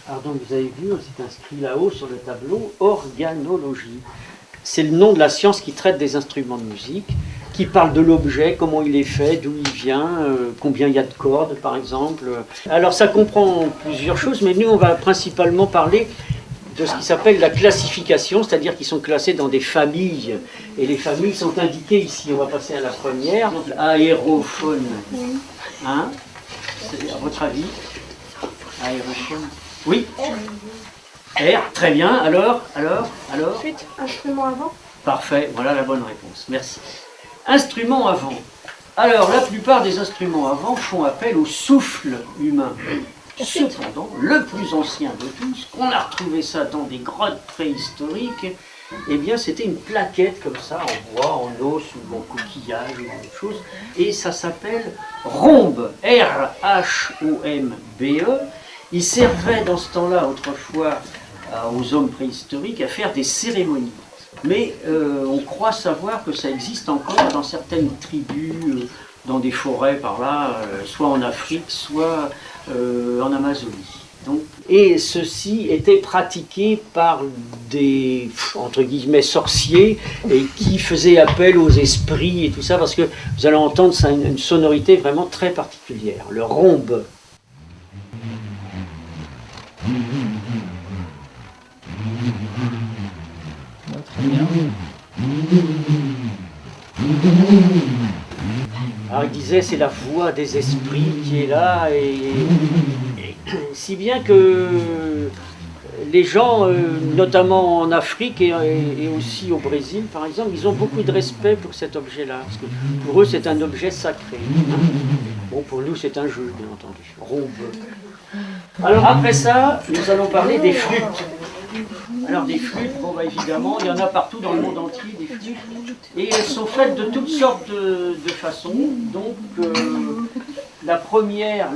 Alors donc vous avez vu, c'est inscrit là-haut sur le tableau, organologie. C'est le nom de la science qui traite des instruments de musique, qui parle de l'objet, comment il est fait, d'où il vient, combien il y a de cordes par exemple. Alors ça comprend plusieurs choses, mais nous on va principalement parler de ce qui s'appelle la classification, c'est-à-dire qu'ils sont classés dans des familles. Et les familles sont indiquées ici. On va passer à la première, aérophone. Hein? À votre avis? Aérophone. Oui? R, très bien. Alors? Ensuite, instrument avant. Parfait, voilà la bonne réponse. Merci. Instruments avant. Alors, la plupart des instruments avant font appel au souffle humain. Cependant, le plus ancien de tous, on a retrouvé ça dans des grottes préhistoriques, eh bien c'était une plaquette comme ça, en bois, en os ou en coquillage ou autre chose, et ça s'appelle rhombe, R-H-O-M-B-E. Il servait dans ce temps-là, autrefois, aux hommes préhistoriques à faire des cérémonies. Mais on croit savoir que ça existe encore dans certaines tribus, dans des forêts par là, soit en Afrique, soit en Amazonie. Donc, et ceci était pratiqué par des, entre guillemets, sorciers, et qui faisaient appel aux esprits et tout ça, parce que vous allez entendre, ça a une sonorité vraiment très particulière, le rhombe. Très bien. Alors il disait c'est la voix des esprits qui est là, et si bien que les gens, notamment en Afrique et aussi au Brésil par exemple, ils ont beaucoup de respect pour cet objet-là, parce que pour eux c'est un objet sacré. Bon, pour nous c'est un jeu, bien entendu, rhombe. Alors après ça, nous allons parler des flûtes. Alors des flûtes, bon bah évidemment, il y en a partout dans le monde entier, des flûtes, et elles sont faites de toutes sortes de façons. Donc les premières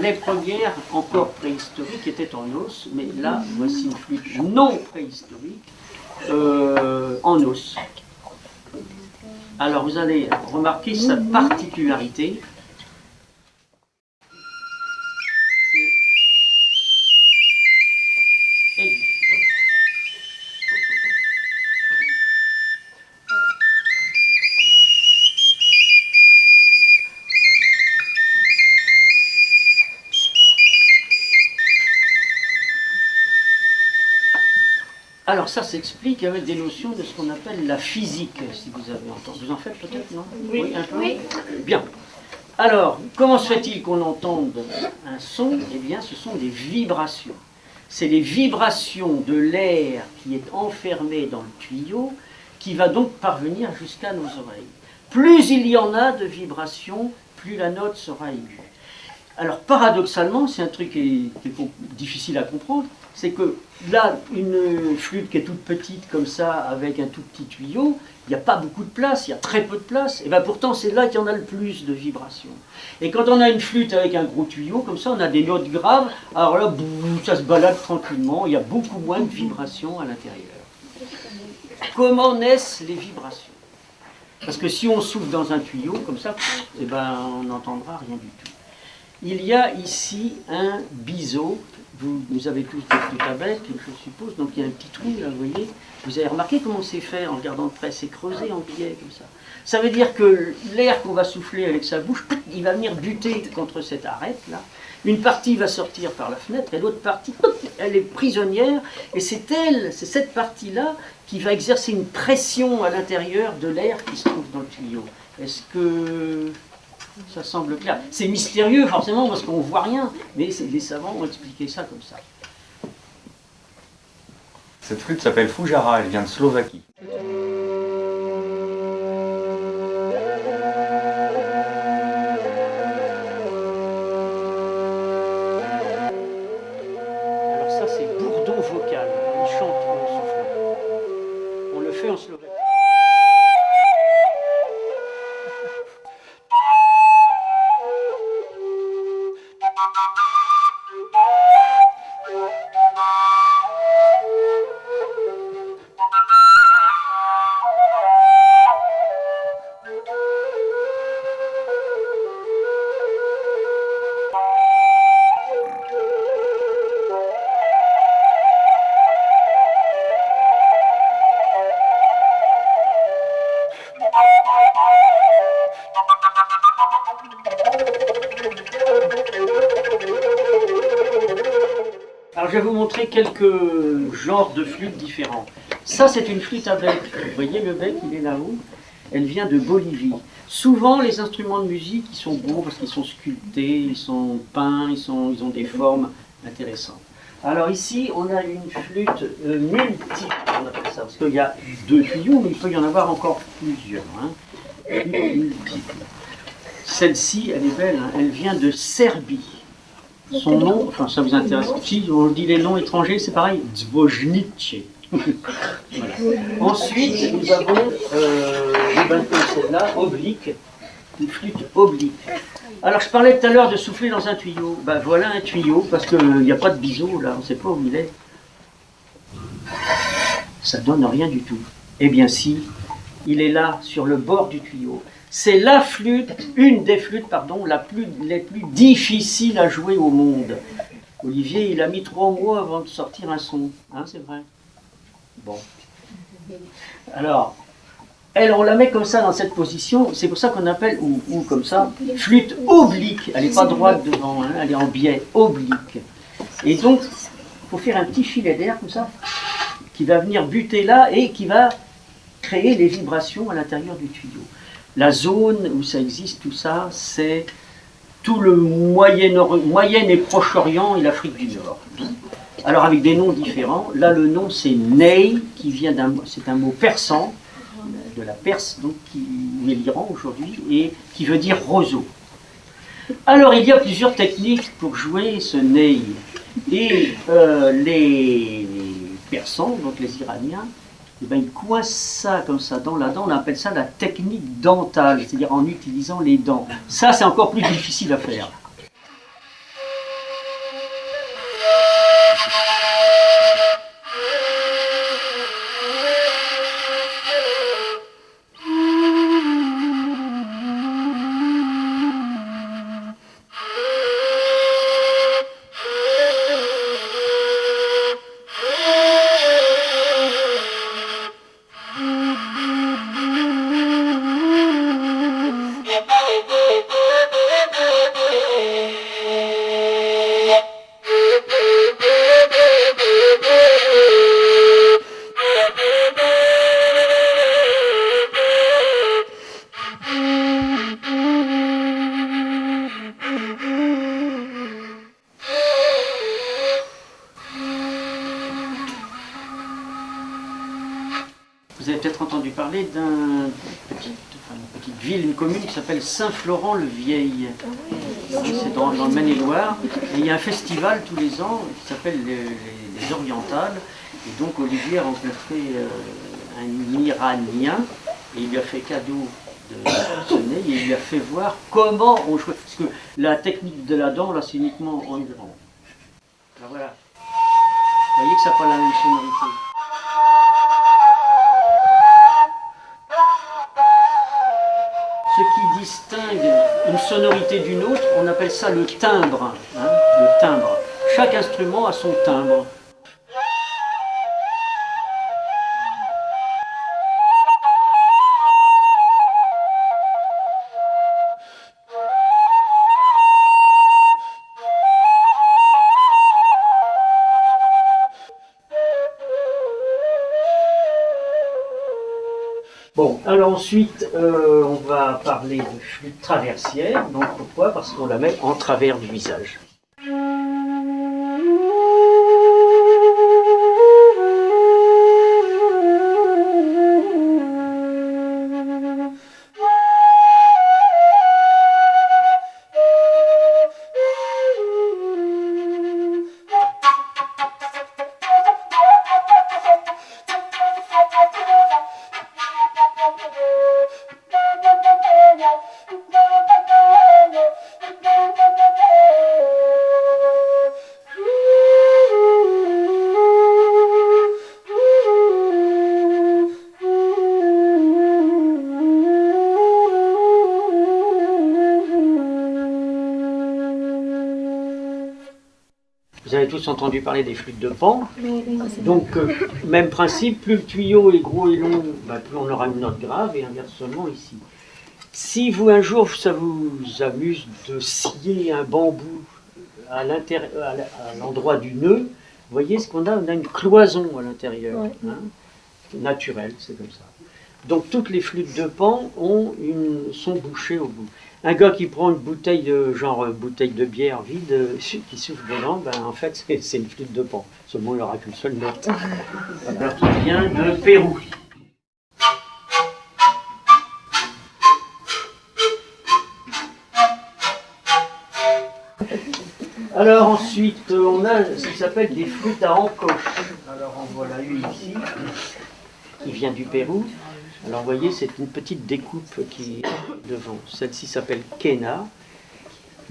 encore préhistoriques étaient en os, mais là voici une flûte non préhistorique en os. Alors vous allez remarquer sa particularité. Alors ça s'explique avec des notions de ce qu'on appelle la physique, si vous avez entendu. Vous en faites peut-être, non? Oui. Un peu? Oui. Bien. Alors, comment se fait-il qu'on entende un son? Eh bien, ce sont des vibrations. C'est les vibrations de l'air qui est enfermé dans le tuyau qui va donc parvenir jusqu'à nos oreilles. Plus il y en a de vibrations, plus la note sera aiguë. Alors paradoxalement, c'est un truc qui est difficile à comprendre, c'est que là, une flûte qui est toute petite comme ça, avec un tout petit tuyau, il n'y a pas beaucoup de place, il y a très peu de place, et bien pourtant c'est là qu'il y en a le plus de vibrations. Et quand on a une flûte avec un gros tuyau, comme ça on a des notes graves, alors là, ça se balade tranquillement, il y a beaucoup moins de vibrations à l'intérieur. Comment naissent les vibrations? Parce que si on souffle dans un tuyau, comme ça, eh ben, on n'entendra rien du tout. Il y a ici un biseau, vous avez tous des flûtes à bec, je suppose, donc il y a un petit trou là, vous voyez. Vous avez remarqué comment c'est fait en regardant de près, c'est creusé en biais comme ça. Ça veut dire que l'air qu'on va souffler avec sa bouche, il va venir buter contre cette arête là. Une partie va sortir par la fenêtre et l'autre partie, elle est prisonnière, et c'est cette partie-là qui va exercer une pression à l'intérieur de l'air qui se trouve dans le tuyau. Est-ce que ça semble clair? C'est mystérieux forcément parce qu'on ne voit rien, mais les savants ont expliqué ça comme ça. Cette flûte s'appelle Foujara, elle vient de Slovaquie. Alors ça c'est bourdon vocal, il chante en soufflant. On le fait en slovaque. Alors je vais vous montrer quelques genres de flûtes différents. Ça c'est une flûte à bec. Vous voyez le bec, il est là-haut. Elle vient de Bolivie. Souvent les instruments de musique, ils sont beaux parce qu'ils sont sculptés, ils sont peints, ils ont des formes intéressantes. Alors ici on a une flûte multiple, on appelle ça, parce qu'il y a 2 tuyaux, mais il peut y en avoir encore plusieurs. Flûte multiple. Celle-ci, elle est belle, hein, elle vient de Serbie. Son nom, enfin ça vous intéresse, si on dit les noms étrangers, c'est pareil, Zvojnice. Voilà. Ensuite, nous avons, comme celle-là, oblique, une flûte oblique. Alors je parlais tout à l'heure de souffler dans un tuyau. Ben voilà un tuyau, parce qu'il n'y a pas de biseau là, on ne sait pas où il est. Ça donne rien du tout. Eh bien si, il est là, sur le bord du tuyau. C'est la flûte, une des flûtes, pardon, les plus difficiles à jouer au monde. Olivier, il a mis 3 mois avant de sortir un son, hein, c'est vrai. Bon. Alors, on la met comme ça dans cette position, c'est pour ça qu'on appelle, ou comme ça, flûte oblique. Elle n'est pas droite devant, hein, elle est en biais, oblique. Et donc, il faut faire un petit filet d'air comme ça, qui va venir buter là et qui va créer les vibrations à l'intérieur du tuyau. La zone où ça existe, tout ça, c'est tout le Moyen et Proche-Orient et l'Afrique du Nord. Alors avec des noms différents. Là, le nom c'est Ney, qui vient c'est un mot persan, de la Perse, donc où est l'Iran aujourd'hui, et qui veut dire roseau. Alors il y a plusieurs techniques pour jouer ce Ney. Et les Persans, donc les Iraniens, eh ben, ils coincent ça comme ça dans la dent, on appelle ça la technique dentale, c'est-à-dire en utilisant les dents. Ça, c'est encore plus difficile à faire. Vous avez peut-être entendu parler d'une petite ville, une commune qui s'appelle Saint-Florent-le-Vieil. C'est dans le Maine-et-Loire. Et il y a un festival tous les ans qui s'appelle les Orientales. Et donc Olivier a rencontré un Iranien et il lui a fait cadeau de ce nez et il lui a fait voir comment on jouait. Parce que la technique de la dent, là, c'est uniquement en Iran. Alors voilà. Vous voyez que ça n'a pas la même sonorité. Ce qui distingue une sonorité d'une autre, on appelle ça le timbre. Hein, le timbre. Chaque instrument a son timbre. Bon, alors ensuite, on va parler de flûte traversière. Donc pourquoi? Parce qu'on la met en travers du visage. Vous avez tous entendu parler des flûtes de Pan. Donc, même principe, plus le tuyau est gros et long, plus on aura une note grave, et inversement ici. Si vous, un jour, ça vous amuse de scier un bambou à l'endroit du nœud, voyez ce qu'on a? On a une cloison à l'intérieur, Ouais. hein, naturelle, c'est comme ça. Donc toutes les flûtes de Pan sont bouchées au bout. Un gars qui prend une bouteille de bouteille de bière vide, qui souffle dedans, ben, en fait c'est une flûte de Pan. Seulement il n'aura qu'une seule note. Alors qui vient de Pérou. Alors ensuite, on a ce qui s'appelle des flûtes à encoche. Alors en voilà une ici, qui vient du Pérou. Alors vous voyez, c'est une petite découpe qui est devant. Celle-ci s'appelle Kena,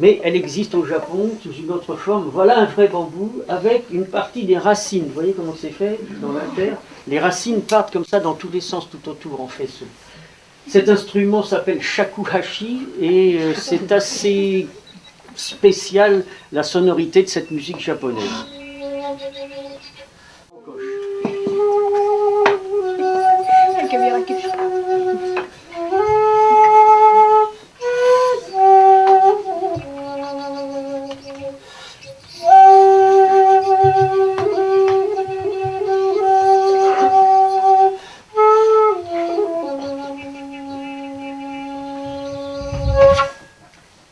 mais elle existe au Japon sous une autre forme. Voilà un vrai bambou avec une partie des racines. Vous voyez comment c'est fait dans la terre? Les racines partent comme ça dans tous les sens tout autour en faisceau. Cet instrument s'appelle shakuhachi et c'est assez spécial la sonorité de cette musique japonaise.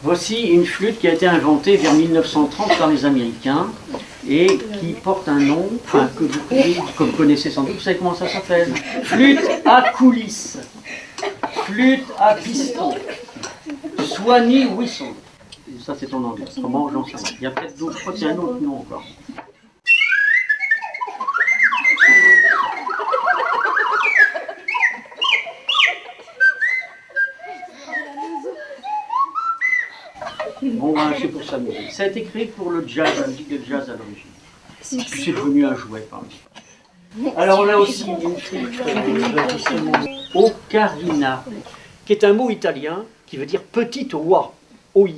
Voici une flûte qui a été inventée vers 1930 par les Américains et qui porte un nom, enfin, que vous connaissez sans doute. Vous savez comment ça s'appelle? Flûte à coulisses, flûte à piston, Swanee whistle. Ça c'est en anglais. Comment j'en sais rien. Il y a peut-être d'autres, je crois qu'il y a un autre nom encore. Bon, ben, c'est pour s'amuser. Ça a été créé pour le jazz, la musique de jazz à l'origine. Puis c'est devenu un jouet par lui. Alors on a aussi une flûte ocarina, qui est un mot italien qui veut dire petite oie, oie.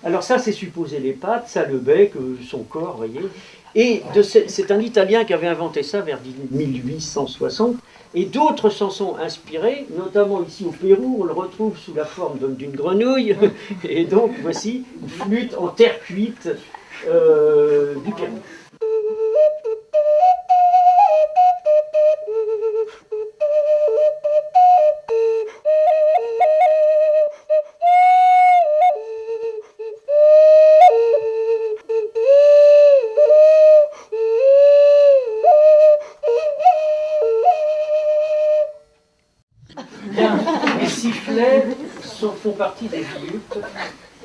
Alors ça c'est supposé les pattes, ça le bec, son corps, vous voyez. Et c'est un Italien qui avait inventé ça vers 1860. Et d'autres s'en sont inspirés, notamment ici au Pérou, on le retrouve sous la forme d'une grenouille. Et donc voici une flûte en terre cuite du Pérou. Les sifflets font partie des flûtes.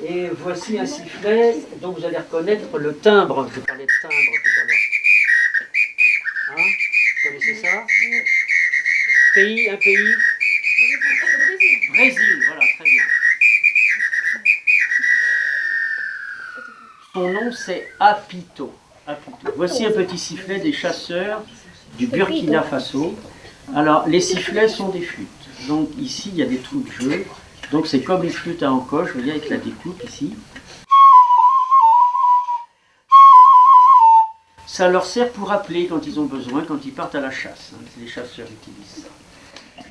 Et voici un sifflet dont vous allez reconnaître le timbre. Je parlais de timbre tout à l'heure. Hein? Vous connaissez ça? Un pays? Brésil, voilà, très bien. Son nom c'est Apito. Voici un petit sifflet des chasseurs du Burkina Faso. Alors, les sifflets sont des flûtes. Donc ici, il y a des trous de jeu. Donc c'est comme les flûtes à encoche, vous voyez, avec la découpe ici. Ça leur sert pour appeler quand ils ont besoin, quand ils partent à la chasse. Les chasseurs utilisent ça.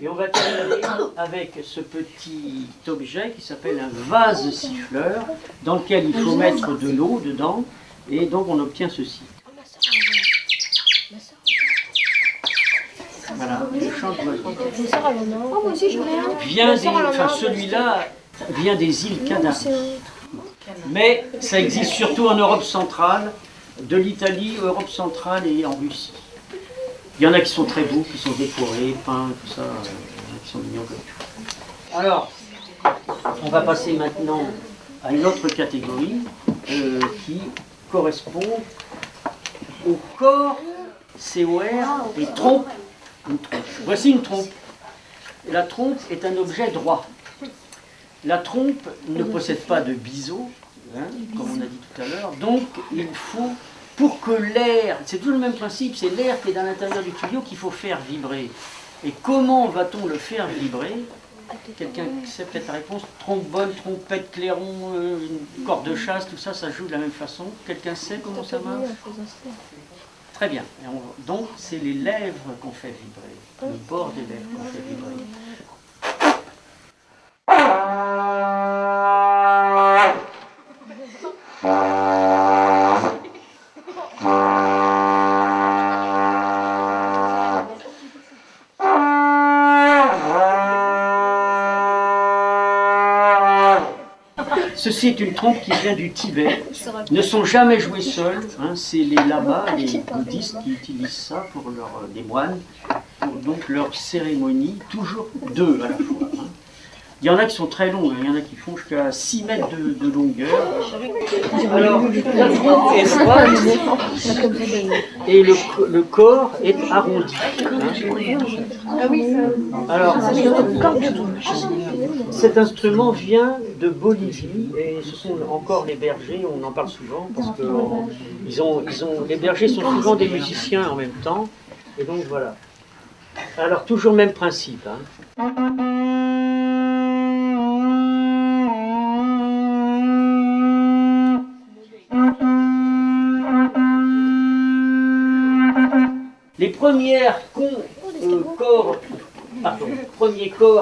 Et on va terminer avec ce petit objet qui s'appelle un vase siffleur, dans lequel il faut mettre de l'eau dedans, et donc on obtient ceci. Voilà, le chant d'oiseau. moi aussi j'en ai un. Celui-là vient des îles Canaries. Mais ça existe surtout en Europe centrale, de l'Italie, Europe centrale et en Russie. Il y en a qui sont très beaux, qui sont décorés, peints, tout ça, qui sont mignons comme tout. Alors, on va passer maintenant à une autre catégorie qui correspond au corps, COR et trompe. Une trompe. Voici une trompe. La trompe est un objet droit. La trompe ne possède pas de biseau, hein, comme on a dit tout à l'heure, donc il faut, pour que l'air, c'est tout le même principe, c'est l'air qui est dans l'intérieur du tuyau qu'il faut faire vibrer. Et comment va-t-on le faire vibrer? Quelqu'un sait peut-être la réponse? Trombone, trompette, clairon, une corde de chasse, tout ça, ça joue de la même façon. Quelqu'un sait comment ça marche? Très bien. Donc, c'est les lèvres qu'on fait vibrer, le bord des lèvres qu'on fait vibrer. Ceci est une trompe qui vient du Tibet. Ils ne sont jamais joués seuls. Hein, c'est les lamas, les bouddhistes qui utilisent ça pour des moines, pour donc leur cérémonie, toujours deux à la fois. Hein. Il y en a qui sont très longs, il y en a qui font jusqu'à 6 mètres de longueur. Alors, la trompe est droite et le corps est arrondi. Alors, cet instrument vient de Bolivie et ce sont encore les bergers, on en parle souvent parce que les bergers sont souvent des musiciens en même temps. Et donc voilà. Alors, toujours le même principe. Hein. Les premiers corps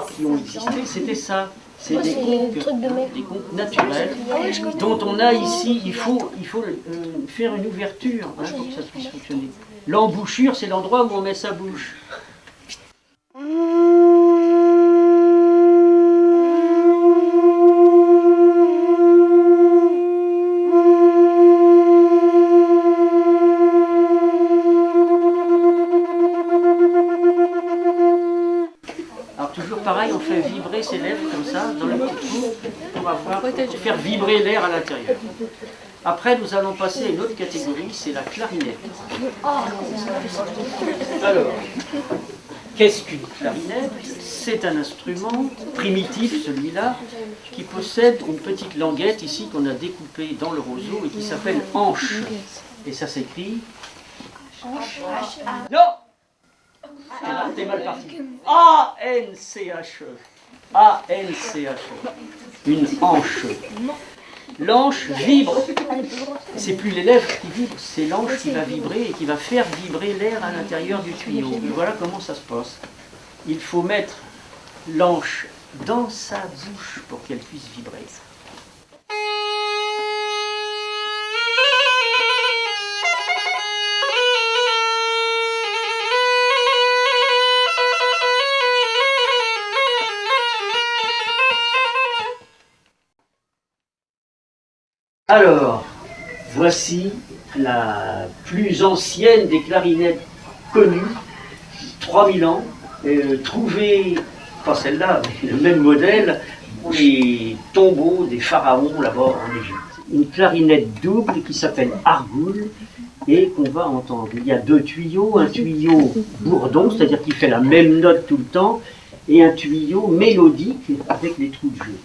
qui ont existé, c'était ça. C'est des conques naturels dont on a ici, il faut faire une ouverture hein, pour que ça puisse fonctionner. L'embouchure, c'est l'endroit où on met sa bouche. Pareil, on fait vibrer ses lèvres comme ça, dans le petit trou, pour faire vibrer l'air à l'intérieur. Après, nous allons passer à une autre catégorie, c'est la clarinette. Alors, qu'est-ce qu'une clarinette? C'est un instrument primitif, celui-là, qui possède une petite languette ici qu'on a découpée dans le roseau et qui s'appelle anche. Et ça s'écrit... Non! T'es mal parti. A-N-C-H-E. A-N-C-H-E. Une hanche. L'anche vibre. C'est plus les lèvres qui vibrent, c'est l'anche qui va vibrer et qui va faire vibrer l'air à l'intérieur du tuyau. Et voilà comment ça se passe. Il faut mettre l'anche dans sa bouche pour qu'elle puisse vibrer. Alors, voici la plus ancienne des clarinettes connues, 3000 ans, trouvée, pas celle-là, mais le même modèle, dans les tombeaux des pharaons là-bas en Égypte. Une clarinette double qui s'appelle argoul et qu'on va entendre. Il y a deux tuyaux, un tuyau bourdon, c'est-à-dire qui fait la même note tout le temps, et un tuyau mélodique avec les trous de jeu.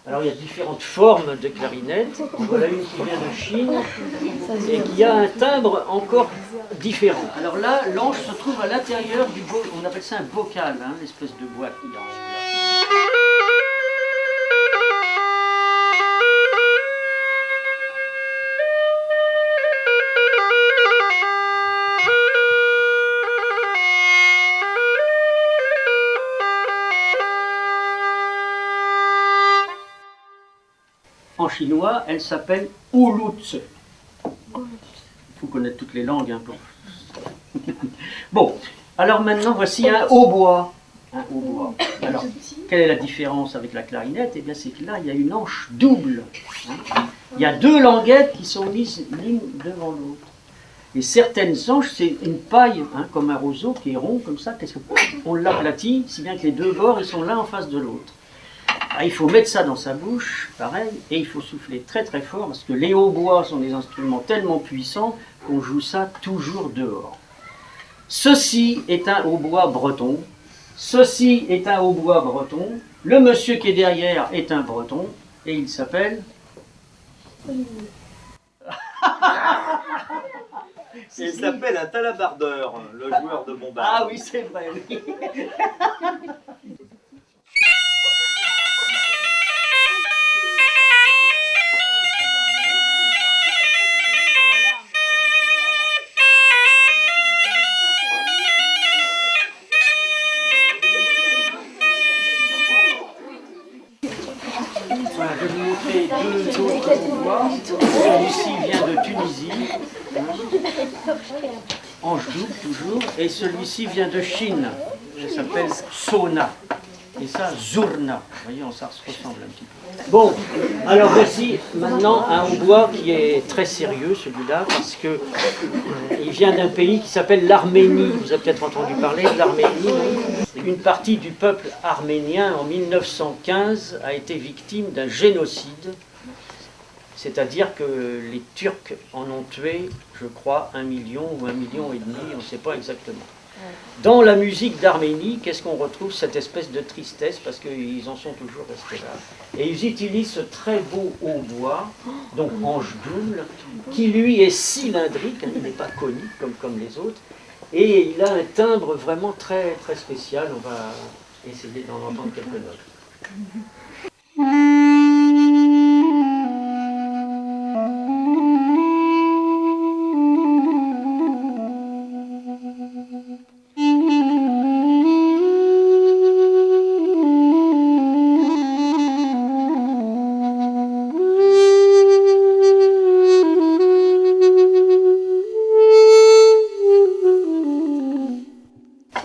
Alors il y a différentes formes de clarinettes. Voilà une qui vient de Chine et qui a un timbre encore différent. Alors là, l'anche se trouve à l'intérieur du bocal, on appelle ça un bocal, hein, l'espèce de boîte qu'il y a en haut là. En chinois, elle s'appelle Ulutse. Il faut connaître toutes les langues. Hein, pour... Bon, alors maintenant, voici un hautbois. Un hautbois. Alors, quelle est la différence avec la clarinette? Eh bien, c'est que là, il y a une anche double. Hein. Il y a deux languettes qui sont mises l'une devant l'autre. Et certaines anches, c'est une paille, hein, comme un roseau qui est rond, comme ça. On l'aplatit, si bien que les deux bords, ils sont l'un en face de l'autre. Ah, il faut mettre ça dans sa bouche, pareil, et il faut souffler très très fort, parce que les hautbois sont des instruments tellement puissants qu'on joue ça toujours dehors. Ceci est un hautbois breton. Ceci est un hautbois breton. Le monsieur qui est derrière est un breton, et il s'appelle... Il s'appelle un talabardeur, le joueur de bombard. Ah oui, c'est vrai, oui. Voilà, je vais vous montrer deux autres hautbois. Celui-ci vient de Tunisie, ange double toujours, et celui-ci vient de Chine. Il s'appelle Sona. Et ça, Zurna. Vous voyez, ça se ressemble un petit peu. Bon, alors voici maintenant un hautbois qui est très sérieux, celui-là, parce que il vient d'un pays qui s'appelle l'Arménie. Vous avez peut-être entendu parler de l'Arménie. Une partie du peuple arménien, en 1915, a été victime d'un génocide. C'est-à-dire que les Turcs en ont tué, je crois, 1 million ou 1,5 million, on ne sait pas exactement. Dans la musique d'Arménie, qu'est-ce qu'on retrouve? Cette espèce de tristesse, parce qu'ils en sont toujours restés là. Et ils utilisent ce très beau hautbois, donc ange double, qui lui est cylindrique, il n'est pas conique comme les autres, et il a un timbre vraiment très, très spécial. On va essayer d'en entendre quelques notes.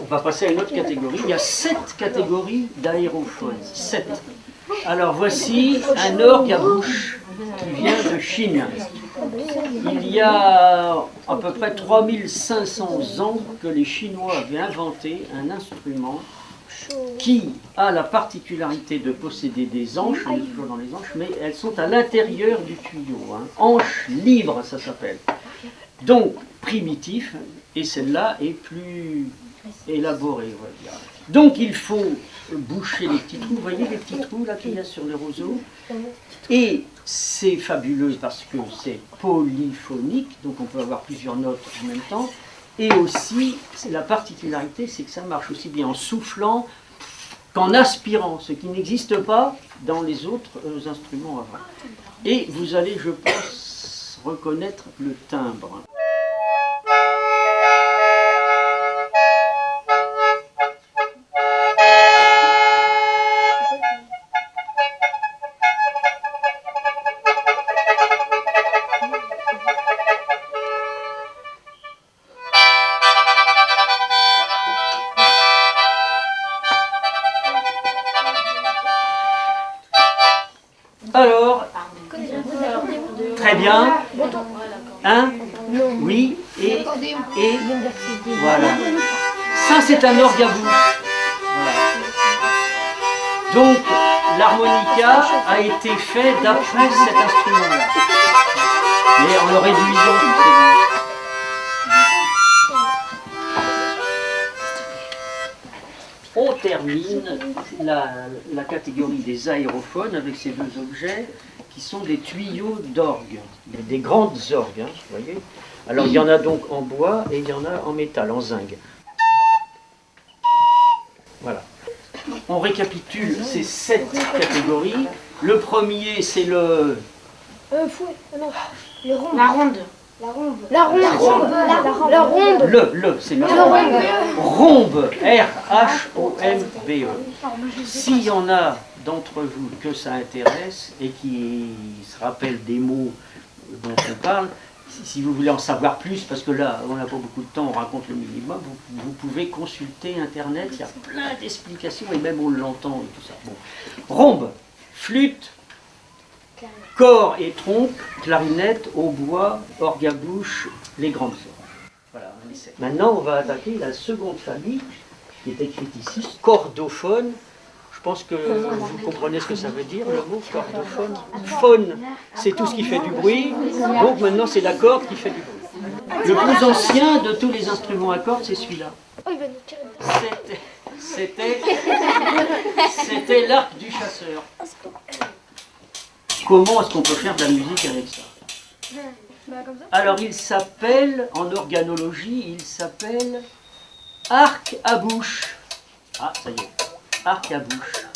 On va passer à une autre catégorie. Il y a 7 catégories d'aérophones. 7. Alors voici un orgue à bouche qui vient de Chine. Il y a à peu près 3500 ans que les Chinois avaient inventé un instrument qui a la particularité de posséder des anches, on est toujours dans les anches, mais elles sont à l'intérieur du tuyau. Anches libres, ça s'appelle. Donc primitif, et celle-là est plus élaborée, on va dire. Donc il faut boucher les petits trous, vous voyez les petits trous là qu'il y a sur le roseau. Et c'est fabuleux parce que c'est polyphonique, donc on peut avoir plusieurs notes en même temps. Et aussi, la particularité, c'est que ça marche aussi bien en soufflant qu'en aspirant, ce qui n'existe pas dans les autres instruments avant. Et vous allez, je pense, reconnaître le timbre. Alors, très bien. Hein? Oui, et voilà. Ça, c'est un orgue à bouche. Voilà. Donc, l'harmonica a été fait d'après cet instrument-là. Mais en le réduisant, c'est bon. On termine la catégorie des aérophones avec ces deux objets qui sont des tuyaux d'orgue, des grandes orgues, hein, vous voyez. Alors il y en a donc en bois et il y en a en métal, en zinc. Voilà. On récapitule ces 7 catégories. Le premier, c'est le... Fouet, non. Le rond. La ronde. La ronde. C'est le rhombe, R-H-O-M-B-E. S'il y en a d'entre vous que ça intéresse et qui se rappellent des mots dont on parle, si vous voulez en savoir plus, parce que là, on n'a pas beaucoup de temps, on raconte le minimum, vous pouvez consulter Internet, il y a plein d'explications, et même on l'entend et tout ça. Bon. Rhombe, flûte, corps et trompe, clarinette, hautbois, orgue à bouche, les grandes orgues. Voilà, on essaie. Maintenant, on va attaquer la seconde famille, qui est écrite ici, cordophone. Je pense que vous comprenez ce que ça veut dire, le mot cordophone. Phone, c'est tout ce qui fait du bruit, donc maintenant c'est la corde qui fait du bruit. Le plus ancien de tous les instruments à cordes, c'est celui-là. Oh, il va nous tirer. C'était l'arc du chasseur. Comment est-ce qu'on peut faire de la musique avec ça? Comme ça. Alors il s'appelle, en organologie, il s'appelle arc à bouche. Ah, ça y est, arc à bouche.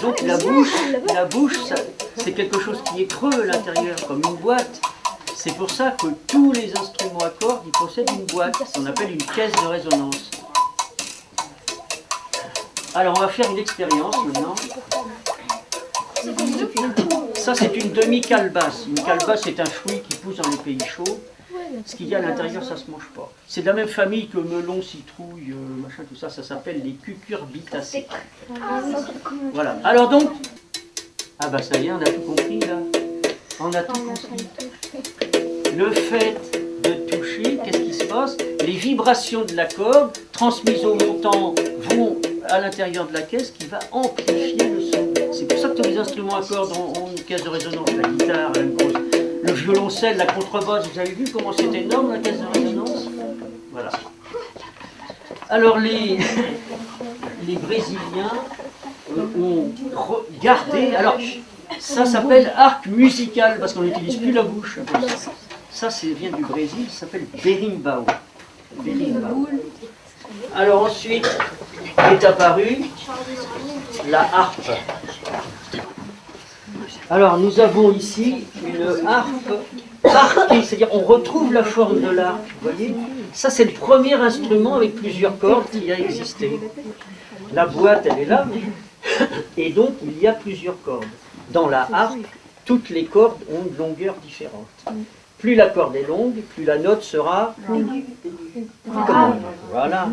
Donc la bouche, c'est quelque chose qui est creux à l'intérieur, comme une boîte. C'est pour ça que tous les instruments à cordes, ils possèdent une boîte, qu'on appelle une caisse de résonance. Alors on va faire une expérience maintenant. Ça c'est une demi-calebasse. Une calebasse c'est un fruit qui pousse dans les pays chauds. Ce qu'il y a à l'intérieur, ça ne se mange pas. C'est de la même famille que melon, citrouille, machin, tout ça. Ça s'appelle les cucurbitacées. Voilà. Alors donc, ah bah ça y est, on a tout compris là. On a tout compris. Le fait de toucher, qu'est-ce qui se passe? Les vibrations de la corde transmises au montant vont à l'intérieur de la caisse qui va amplifier le son. C'est pour ça que tous les instruments à cordes ont une caisse de résonance. La guitare, la grosse. Le violoncelle, la contrebasse, vous avez vu comment c'est énorme la caisse de résonance? Voilà. Alors les Brésiliens ont gardé, alors ça s'appelle arc musical parce qu'on n'utilise plus la bouche. Ça vient du Brésil, ça s'appelle berimbau. Berimbau. Alors ensuite est apparue la harpe. Alors nous avons ici une harpe arquée, c'est-à-dire on retrouve la forme de l'arc, vous voyez. Ça c'est le premier instrument avec plusieurs cordes qui a existé. La boîte elle est là, et donc il y a plusieurs cordes. Dans la harpe, toutes les cordes ont une longueur différente. Plus la corde est longue, plus la note sera... Voilà.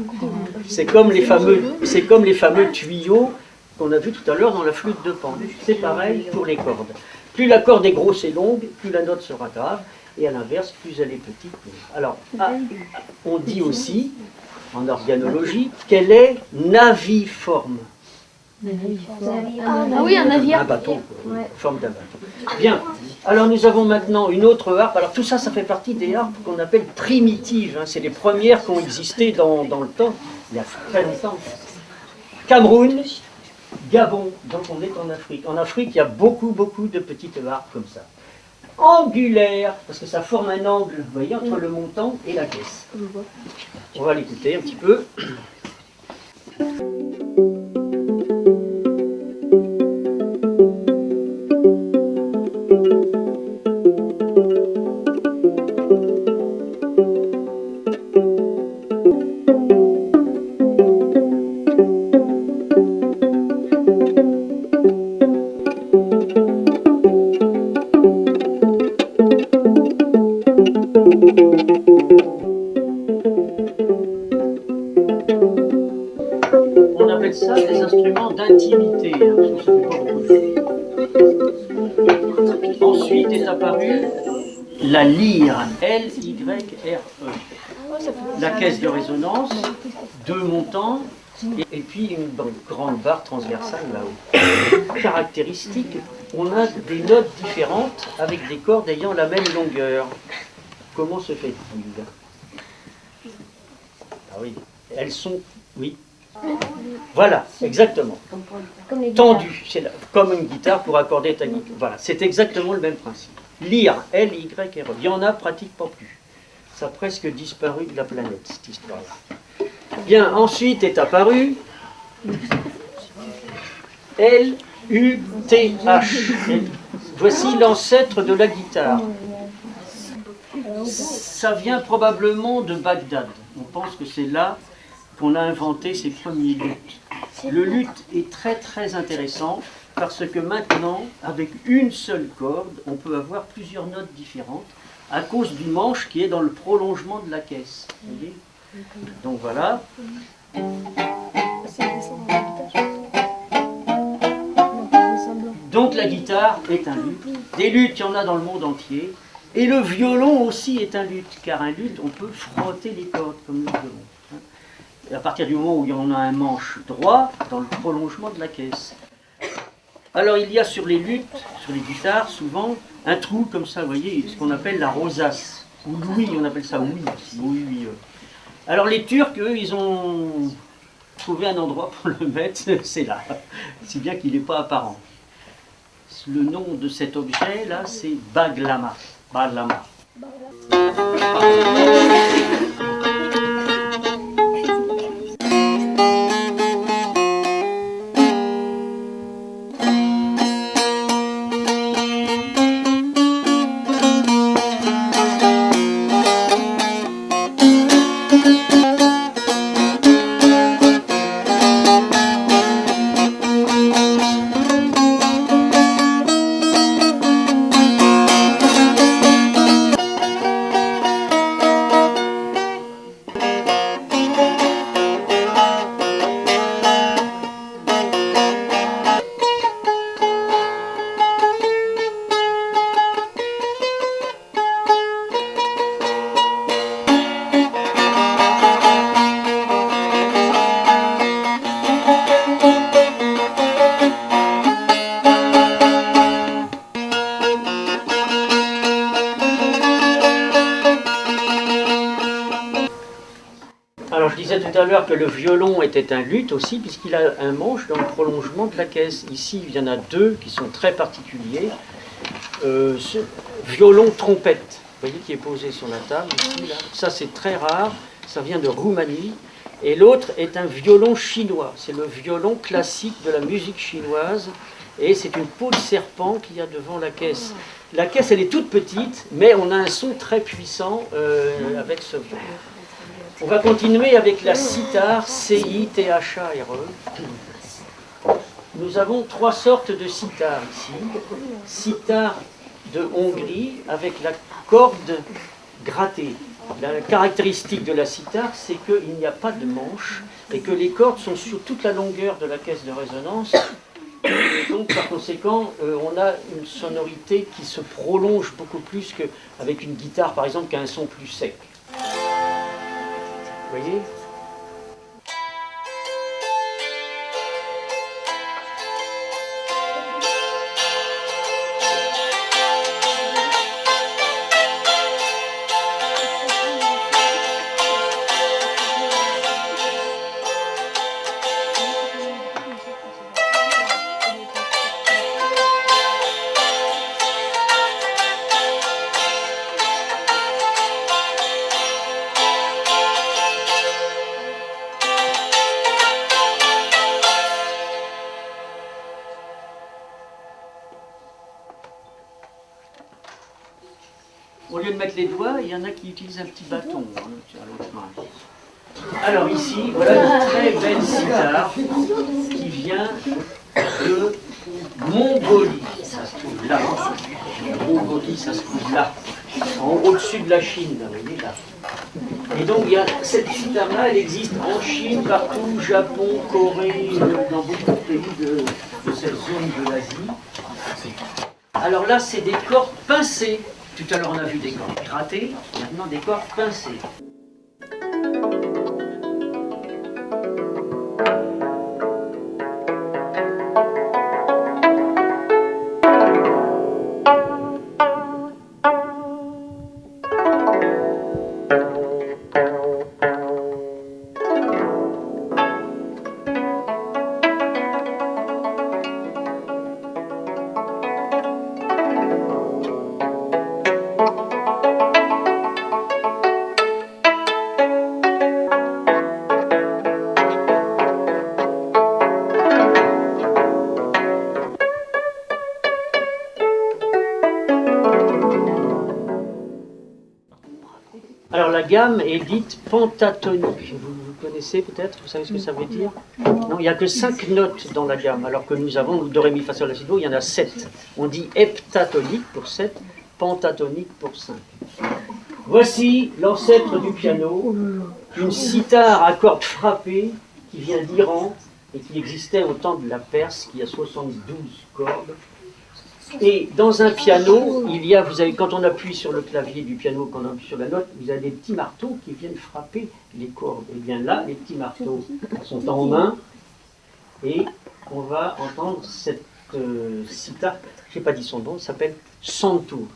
C'est comme les fameux tuyaux qu'on a vu tout à l'heure dans la flûte de Pan. C'est pareil pour les cordes. Plus la corde est grosse et longue, plus la note sera grave, et à l'inverse, plus elle est petite. Alors, on dit aussi, en organologie, qu'elle est naviforme. Ah oui, un navire. Un bateau, forme d'un bateau. Bien, alors nous avons maintenant une autre harpe. Alors tout ça, ça fait partie des harpes qu'on appelle primitives. C'est les premières qui ont existé dans le temps, il y a très longtemps. Cameroun, Gabon, donc on est en Afrique. En Afrique, il y a beaucoup de petites harpes comme ça. Angulaires, parce que ça forme un angle, vous voyez, entre le montant et la caisse. On va l'écouter un petit peu. On appelle ça des instruments d'intimité. Ensuite est apparue la lyre, L-Y-R-E. La caisse de résonance, deux montants, et puis une grande barre transversale là-haut. Caractéristique, on a des notes différentes avec des cordes ayant la même longueur. Comment se fait-il? Ah oui, elles sont... Oui. Voilà, exactement. Tendu, c'est comme une guitare pour accorder ta guitare. Voilà, c'est exactement le même principe. Lyre, L-Y-R-E. Il y en a pratiquement plus. Ça a presque disparu de la planète, cette histoire-là. Bien, ensuite est apparu L-U-T-H. Voici l'ancêtre de la guitare. Ça vient probablement de Bagdad. On pense que c'est là qu'on a inventé ces premiers luths. Le luth est très intéressant parce que maintenant, avec une seule corde, on peut avoir plusieurs notes différentes à cause du manche qui est dans le prolongement de la caisse. Vous voyez ? Donc voilà. Donc la guitare est un luth. Des luths, il y en a dans le monde entier. Et le violon aussi est un luth, car un luth, on peut frotter les cordes comme le violon. à partir du moment où il y en a un manche droit dans le prolongement de la caisse. Alors il y a sur les luttes, sur les guitares, souvent, un trou comme ça, vous voyez, ce qu'on appelle la rosace. Ou l'ouïe, on appelle ça ouïe aussi. Oui. Alors les Turcs, eux, ils ont trouvé un endroit pour le mettre, c'est là. Si bien qu'il n'est pas apparent. Le nom de cet objet, là, c'est baglama. Baglama. Alors je disais tout à l'heure que le violon était un luth aussi, puisqu'il a un manche dans le prolongement de la caisse. Ici, il y en a deux qui sont très particuliers. Ce violon trompette, vous voyez, qui est posé sur la table, ici, là. Ça c'est très rare, ça vient de Roumanie. Et l'autre est un violon chinois, c'est le violon classique de la musique chinoise. Et c'est une peau de serpent qu'il y a devant la caisse. La caisse, elle est toute petite, mais on a un son très puissant avec ce violon. On va continuer avec la cithare, C-I-T-H-A-R-E. Nous avons trois sortes de cithare ici. Cithare de Hongrie avec la corde grattée. La caractéristique de la cithare, c'est qu'il n'y a pas de manche et que les cordes sont sur toute la longueur de la caisse de résonance. Et donc, par conséquent, on a une sonorité qui se prolonge beaucoup plus qu'avec une guitare, par exemple, qui a un son plus sec. Vous voyez ? Au lieu de mettre les doigts, il y en a qui utilisent un petit bâton à l'autre main. Alors ici, voilà une très belle cithare qui vient de Mongolie. Ça se trouve là. Mongolie, ça se trouve là. Au-dessus de la Chine, là, vous voyez là. Et donc il y a cette cithare-là, elle existe en Chine, partout, Japon, Corée, dans beaucoup de pays de cette zone de l'Asie. Alors là, c'est des cordes pincées. Tout à l'heure, on a vu des cordes grattées, maintenant des cordes pincées. Alors la gamme est dite pentatonique. Vous connaissez peut-être? Vous savez ce que ça veut dire? Non, il n'y a que 5 notes dans la gamme, alors que nous avons do, ré, mi, fa, sol, la, si, do, il y en a 7. On dit heptatonique pour 7, pentatonique pour 5. Voici l'ancêtre du piano, une cithare à cordes frappées qui vient d'Iran et qui existait au temps de la Perse, qui a 72 cordes. Et dans un piano, il y a, vous avez, quand on appuie sur le clavier du piano, quand on appuie sur la note, vous avez des petits marteaux qui viennent frapper les cordes. Et bien là, les petits marteaux sont en main et on va entendre cette sitar, je n'ai pas dit son nom, ça s'appelle Santour.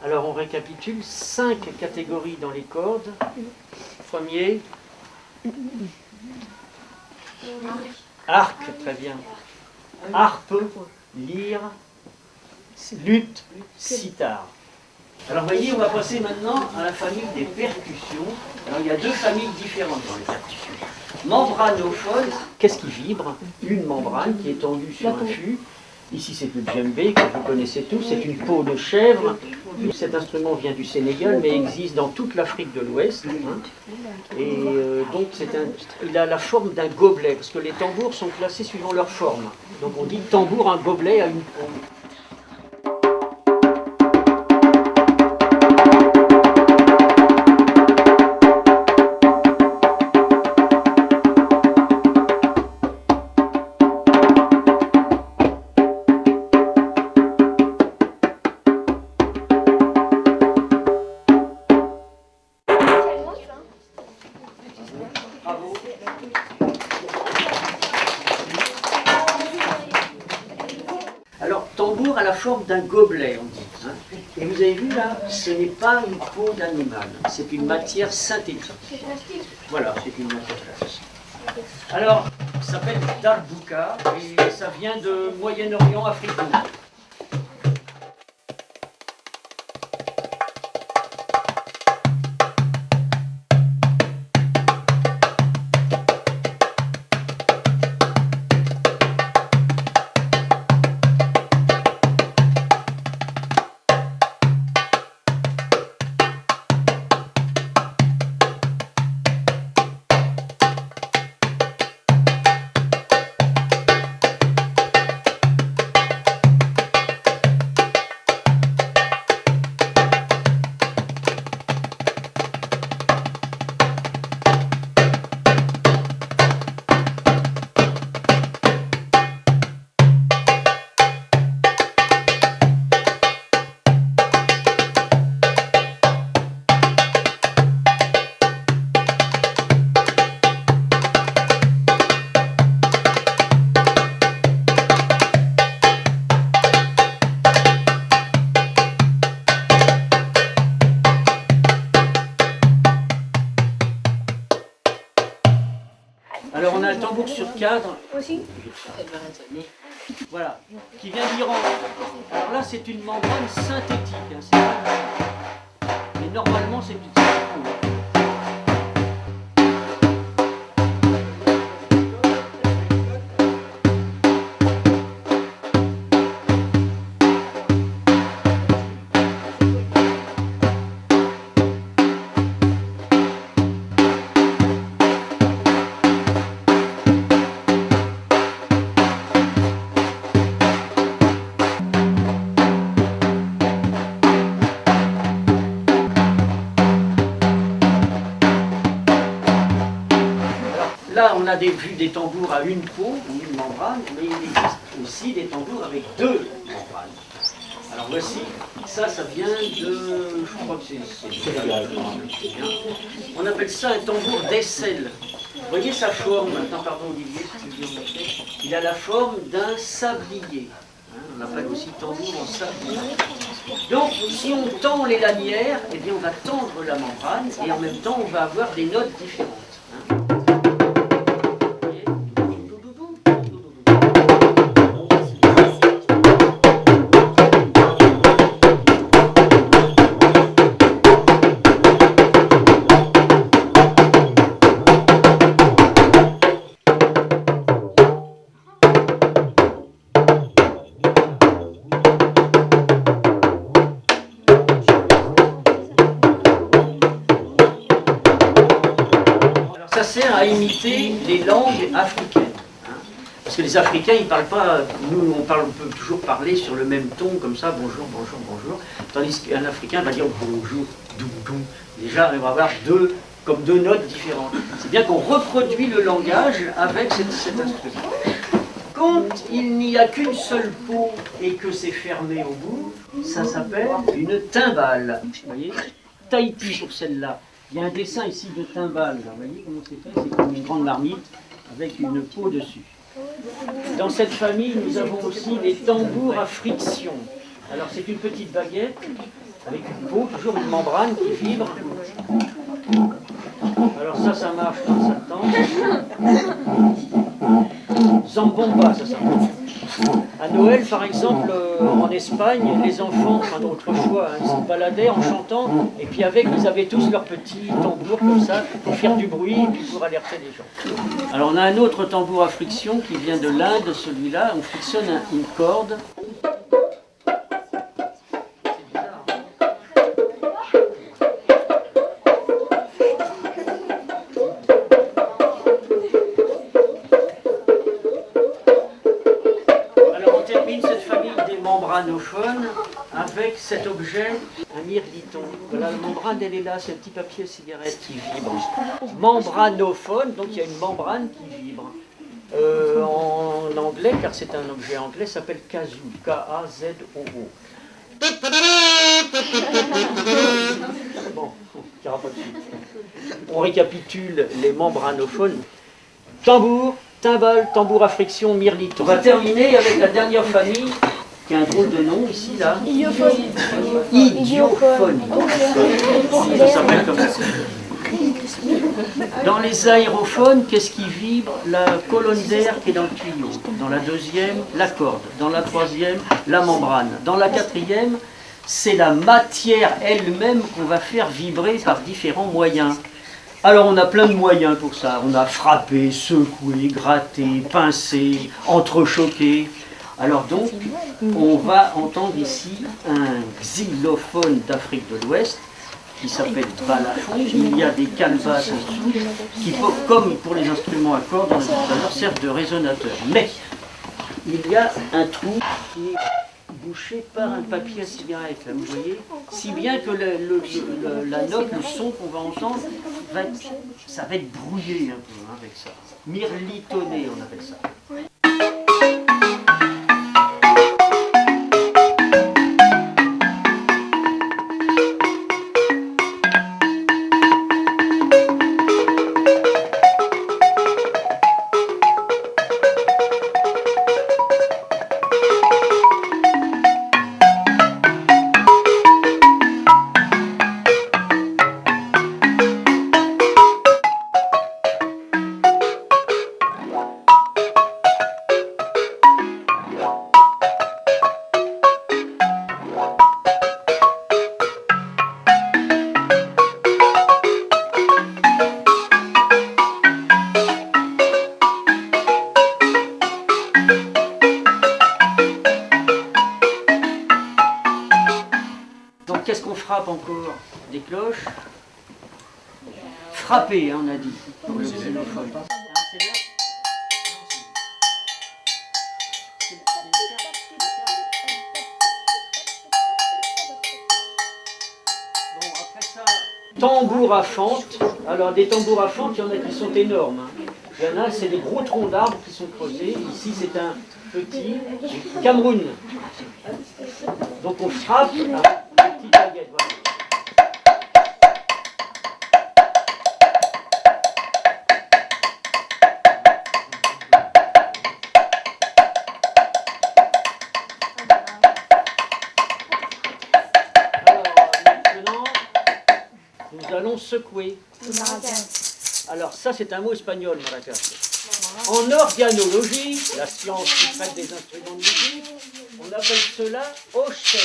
Alors on récapitule, 5 catégories dans les cordes. Premier, arc, très bien. Harpe, lyre, luth, sitar. Alors voyez, on va passer maintenant à la famille des percussions. Alors il y a 2 familles différentes dans les percussions. Membranophone, qu'est-ce qui vibre? Une membrane qui est tendue sur un fût. Ici c'est le djembé que vous connaissez tous, c'est une peau de chèvre. Cet instrument vient du Sénégal mais existe dans toute l'Afrique de l'Ouest. Et donc il a la forme d'un gobelet, parce que les tambours sont classés suivant leur forme. Donc on dit tambour, un gobelet à une peau. Alors, tambour à la forme d'un gobelet, on dit. Hein. Et vous avez vu là, ce n'est pas une peau d'animal, c'est une matière synthétique. Voilà, c'est une matière plastique. Alors, ça s'appelle Darbouka et ça vient de Moyen-Orient, Afrique du Nord. Alors on a le tambour sur cadre. Voilà, qui vient d'Iran. Alors là c'est une membrane synthétique. Hein, mais normalement c'est une peau. Là, on a vu des tambours à une peau ou une membrane, mais il existe aussi des tambours avec 2 membranes. Alors voici, ça vient de, je crois que c'est Sénégal. On appelle ça un tambour d'aisselle. Vous voyez sa forme, attends, pardon Olivier, si tu veux vous montrer. Il a la forme d'un sablier. On appelle aussi tambour en sablier. Donc, si on tend les lanières, eh bien, on va tendre la membrane et en même temps, on va avoir des notes différentes. Ça sert à imiter les langues africaines. Parce que les Africains, ils ne parlent pas, nous on peut toujours parler sur le même ton, comme ça, bonjour, bonjour, bonjour. Tandis qu'un Africain va dire bonjour, doum, doum. Déjà, on va avoir deux notes différentes. C'est bien qu'on reproduit le langage avec cet instrument. Quand il n'y a qu'une seule peau et que c'est fermé au bout, ça s'appelle une timbale. Vous voyez, Tahiti pour celle-là. Il y a un dessin ici de timbale. Vous voyez comment c'est fait? C'est comme une grande marmite avec une peau dessus. Dans cette famille, nous avons aussi des tambours à friction. Alors c'est une petite baguette avec une peau, toujours une membrane qui vibre. Alors ça marche dans sa tente. Zambomba, ça s'appelle. À Noël, par exemple, en Espagne, les enfants, enfin autrefois, ils se baladaient en chantant, et puis avec, ils avaient tous leurs petits tambours comme ça, pour faire du bruit, et puis pour alerter les gens. Alors on a un autre tambour à friction qui vient de l'Inde, celui-là, on frictionne une corde. Membranophones avec cet objet, un mirliton. Voilà, la membrane, elle est là, c'est un petit papier à cigarette qui vibre. Membranophone, donc il y a une membrane qui vibre. En anglais, car c'est un objet anglais, s'appelle kazoo, K-A-Z-O-O. Bon, il n'y aura pas de suite. On récapitule les membranophones. Tambour, timbale, tambour à friction, mirliton. On va terminer avec la dernière famille, qui a un drôle de nom ici, là. Idiophonie. Idiophonie. Ça s'appelle comme ça. Dans les aérophones, qu'est-ce qui vibre? La colonne d'air qui est dans le tuyau. Dans la deuxième, la corde. Dans la troisième, la membrane. Dans la quatrième, c'est la matière elle-même qu'on va faire vibrer par différents moyens. Alors on a plein de moyens pour ça. On a frappé, secoué, gratté, pincé, entrechoqué. Alors donc, on va entendre ici un xylophone d'Afrique de l'Ouest qui s'appelle balafon. Il y a des calebasses en dessous qui, comme pour les instruments à cordes, on a dit tout à l'heure, servent de résonateur. Mais il y a un trou qui est bouché par un papier à cigarette, là, vous voyez, si bien que la note, le son qu'on va entendre, ça va être brouillé un peu avec ça. Mirlitonné, on appelle ça. Qu'est-ce qu'on frappe encore? Des cloches. Frapper, hein, on a dit, pour le xylophone. Bon, après ça, tambour à fente. Alors, des tambours à fente, il y en a qui sont énormes. Hein. Il y en a, c'est des gros troncs d'arbres qui sont creusés. Ici, c'est un petit Cameroun. Donc on frappe avec des petites baguettes. Voilà. Nous allons secouer. Alors ça c'est un mot espagnol, maracas. En organologie, la science qui traite des instruments de musique, on appelle cela hochet.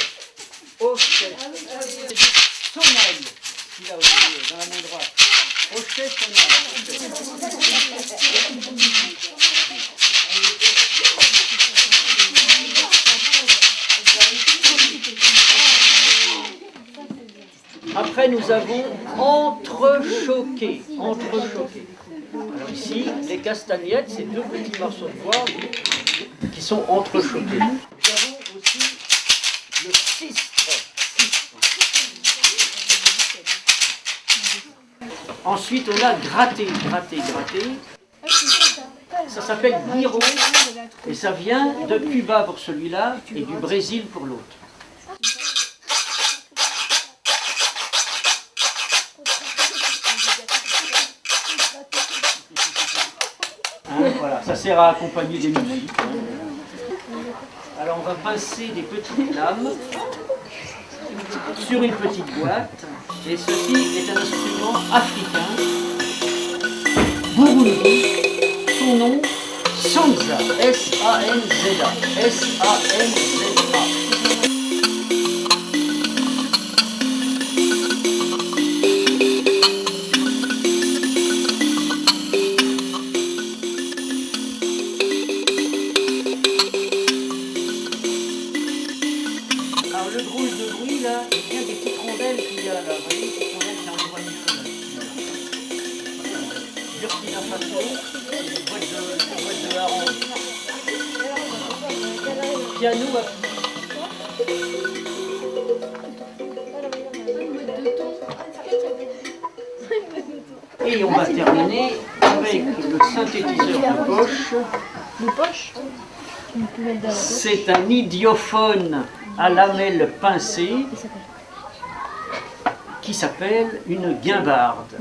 Hochet. C'est du sonal, ici là aussi, dans la main droite. Hochet, sonal. Après, nous avons entrechoqué. Entrechoqué. Alors ici, les castagnettes, c'est deux petits morceaux de bois qui sont entrechoqués. Nous avons aussi le sistre. Ensuite, on a gratté. Ça s'appelle guiro et ça vient de Cuba pour celui-là et du Brésil pour l'autre. Voilà, ça sert à accompagner des musiques. Alors on va pincer des petites lames sur une petite boîte. Et ceci est un instrument africain, Burundi. Son nom, Sanza, S-A-N-Z-A. S-A-N-Z-A. Alors le drôle de bruit là, il vient des petites rondelles qu'il y a là. Vous voyez, les petites rondelles qui envoient du feu là. Burkina Faso, c'est une boîte de hareng. Piano à et on va terminer avec le synthétiseur de poche. C'est un idiophone à lamelles pincées qui s'appelle une guimbarde.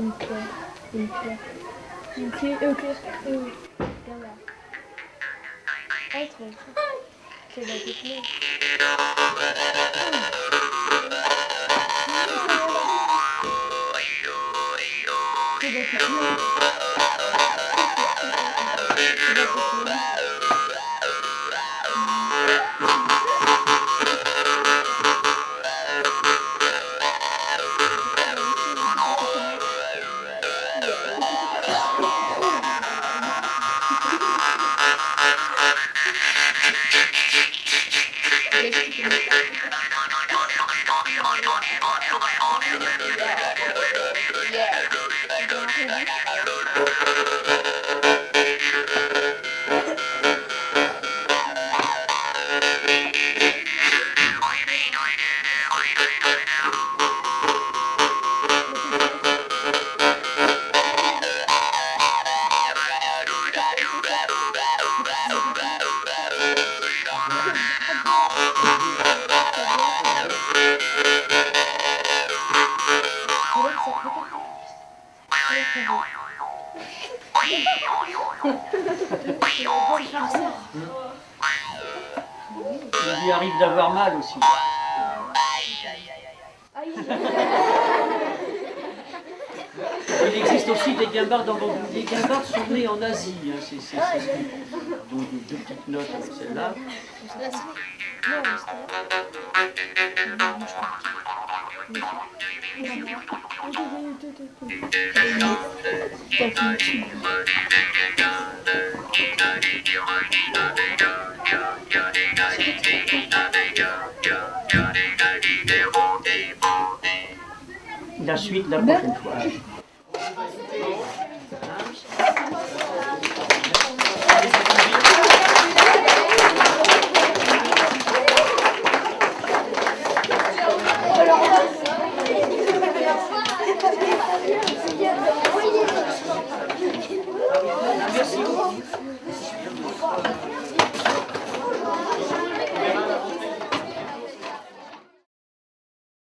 Il lui arrive d'avoir mal aussi. Il existe aussi des guimbardes en bambou. Les guimbardes sont nées en Asie. Hein. Donc deux petites notes avec celle-là. La suite la prochaine fois.